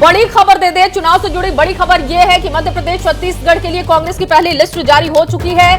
बड़ी खबर दे दे, चुनाव से जुड़ी बड़ी खबर यह है कि मध्य प्रदेश छत्तीसगढ़ के लिए कांग्रेस की पहली लिस्ट जारी हो चुकी है।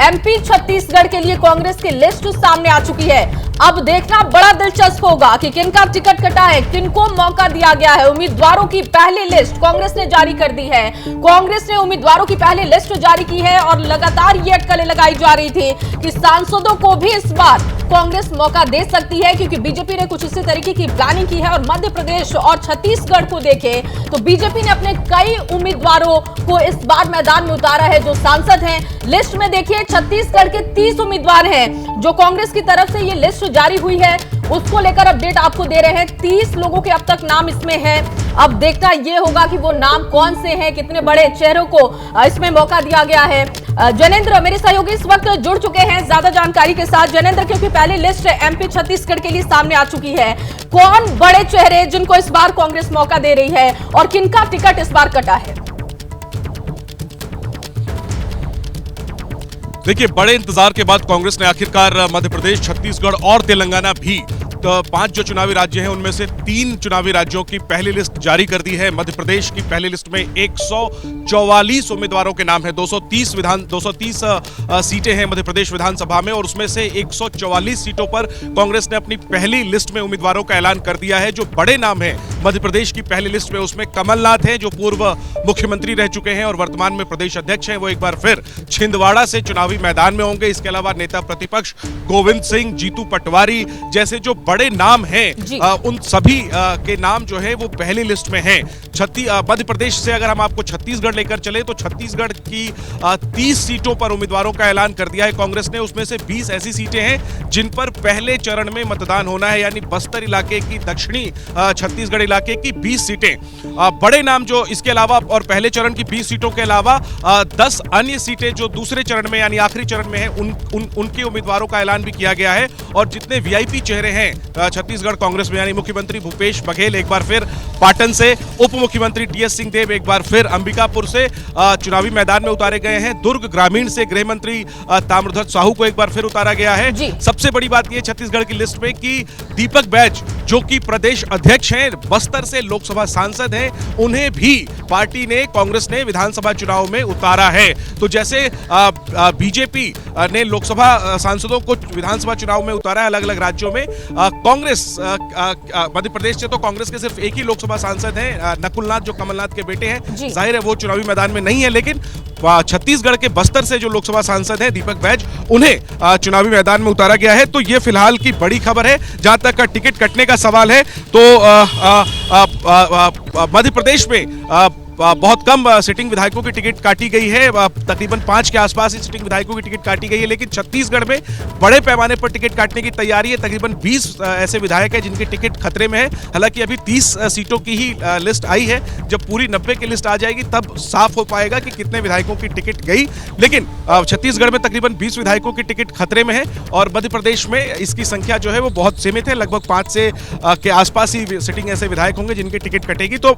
एमपी छत्तीसगढ़ के लिए कांग्रेस की लिस्ट सामने आ चुकी है। अब देखना बड़ा दिलचस्प होगा कि किनका टिकट कटा है, किनको मौका दिया गया है। उम्मीदवारों की पहली लिस्ट कांग्रेस ने जारी कर दी है। कांग्रेस ने उम्मीदवारों की पहली लिस्ट जारी की है और लगातार ये अटकलें लगाई जा रही थी कि सांसदों को भी इस बार कांग्रेस मौका दे सकती है, क्योंकि बीजेपी ने कुछ इसी तरीके की प्लानिंग की है। और मध्य प्रदेश और छत्तीसगढ़ को देखें तो बीजेपी ने अपने कई उम्मीदवारों को इस बार मैदान में उतारा है जो सांसद हैं। लिस्ट में देखिए छत्तीसगढ़ के 30 उम्मीदवार हैं जो कांग्रेस की तरफ से ये लिस्ट जारी हुई है, उसको लेकर अपडेट आपको दे रहे हैं। 30 लोगों के अब तक नाम इसमें है। अब देखना यह होगा कि वो नाम कौन से हैं, कितने बड़े चेहरों को इसमें मौका दिया गया है। जनेंद्र मेरे सहयोगी इस वक्त जुड़ चुके हैं ज्यादा जानकारी के साथ। जनेंद्र, क्योंकि पहली लिस्ट एमपी छत्तीसगढ़ के लिए सामने आ चुकी है, कौन बड़े चेहरे जिनको इस बार कांग्रेस मौका दे रही है और किनका टिकट इस बार कटा है? देखिए, बड़े इंतजार के बाद कांग्रेस ने आखिरकार मध्य प्रदेश, छत्तीसगढ़ और तेलंगाना भी तो 5 जो चुनावी राज्य हैं उनमें से 3 चुनावी राज्यों की पहली लिस्ट जारी कर दी है। मध्य प्रदेश की पहली लिस्ट में 144 उम्मीदवारों के नाम है। 230 सीटें हैं मध्य प्रदेश विधानसभा में और उसमें से 144 सीटों पर कांग्रेस ने अपनी पहली लिस्ट में उम्मीदवारों का ऐलान कर दिया है। जो बड़े नाम हैं मध्य प्रदेश की पहली लिस्ट में, उसमें कमलनाथ हैं जो पूर्व मुख्यमंत्री रह चुके हैं और वर्तमान में प्रदेश अध्यक्ष हैं। वो एक बार फिर छिंदवाड़ा से चुनावी मैदान में होंगे। इसके अलावा नेता प्रतिपक्ष गोविंद सिंह, जीतू पटवारी जैसे जो बड़े नाम हैं, उन सभी के नाम जो है वो पहली लिस्ट में हैं। मध्य प्रदेश से अगर हम आपको छत्तीसगढ़ लेकर चले तो छत्तीसगढ़ की 30 सीटों पर उम्मीदवारों का ऐलान कर दिया है कांग्रेस ने। उसमें से 20 ऐसी सीटें हैं जिन पर पहले चरण में मतदान होना है, यानी बस्तर इलाके की, दक्षिणी छत्तीसगढ़ इलाके की 20 सीटें। बड़े नाम जो इसके अलावा और पहले चरण की 20 सीटों के अलावा 10 अन्य सीटें जो दूसरे चरण में यानी आखिरी चरण में है, उनके उम्मीदवारों का ऐलान भी किया गया है। और जितने वीआईपी चेहरे हैं छत्तीसगढ़ कांग्रेस में, यानी मुख्यमंत्री भूपेश बघेल एक बार फिर पाटन से, उप मुख्यमंत्री टीएस सिंहदेव एक बार फिर अंबिकापुर से चुनावी मैदान में उतारे गए हैं। दुर्ग ग्रामीण से गृह मंत्री ताम्रध्वज साहू को एक बार फिर उतारा गया है। सबसे बड़ी बात यह छत्तीसगढ़ की लिस्ट में कि दीपक बैज जो कि प्रदेश अध्यक्ष हैं, बस्तर से लोकसभा सांसद हैं, उन्हें भी पार्टी ने, कांग्रेस ने विधानसभा चुनाव में उतारा है। तो जैसे बीजेपी ने लोकसभा सांसदों को विधानसभा चुनाव में उतारा है अलग अलग राज्यों में, कांग्रेस मध्य प्रदेश से तो कांग्रेस के सिर्फ एक ही लोकसभा सांसद हैं, नकुलनाथ जो कमलनाथ के बेटे हैं। जाहिर है वो चुनावी मैदान में नहीं है, लेकिन छत्तीसगढ़ के बस्तर से जो लोकसभा सांसद हैं दीपक बैज, उन्हें चुनावी मैदान में उतारा गया है। तो ये फिलहाल की बड़ी खबर है। जहां तक टिकट कटने का सवाल है तो मध्य प्रदेश में बहुत कम सिटिंग विधायकों की टिकट काटी गई है। तकरीबन 5 के आसपास ही सिटिंग विधायकों की टिकट काटी गई है, लेकिन छत्तीसगढ़ में बड़े पैमाने पर टिकट काटने की तैयारी है। तकरीबन 20 ऐसे विधायक हैं जिनकी टिकट खतरे में है। हालांकि अभी 30 सीटों की ही लिस्ट आई है। जब पूरी 90 की लिस्ट आ जाएगी तब साफ हो पाएगा कि कितने विधायकों की टिकट गई। लेकिन छत्तीसगढ़ में तकरीबन 20 विधायकों की टिकट खतरे में है और मध्य प्रदेश में इसकी संख्या जो है वो बहुत सीमित है। लगभग 5 से के आसपास ही सिटिंग ऐसे विधायक होंगे जिनकी टिकट कटेगी। तो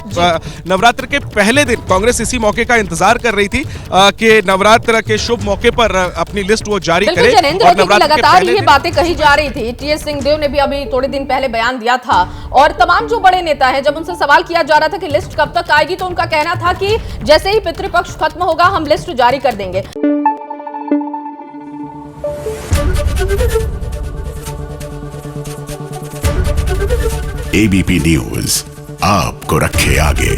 नवरात्र के पहले दिन कांग्रेस इसी मौके का इंतजार कर रही थी कि नवरात्र के शुभ मौके पर अपनी लिस्ट वो जारी करे। और लगातार ये बातें कही जा रही थी। टीएस सिंहदेव ने भी अभी थोड़े दिन पहले बयान दिया था और तमाम जो बड़े नेता हैं, जब उनसे सवाल किया जा रहा था कि लिस्ट कब तक आएगी, तो उनका कहना था कि जैसे ही पितृपक्ष खत्म होगा हम लिस्ट जारी कर देंगे। एबीपी न्यूज आपको रखे आगे।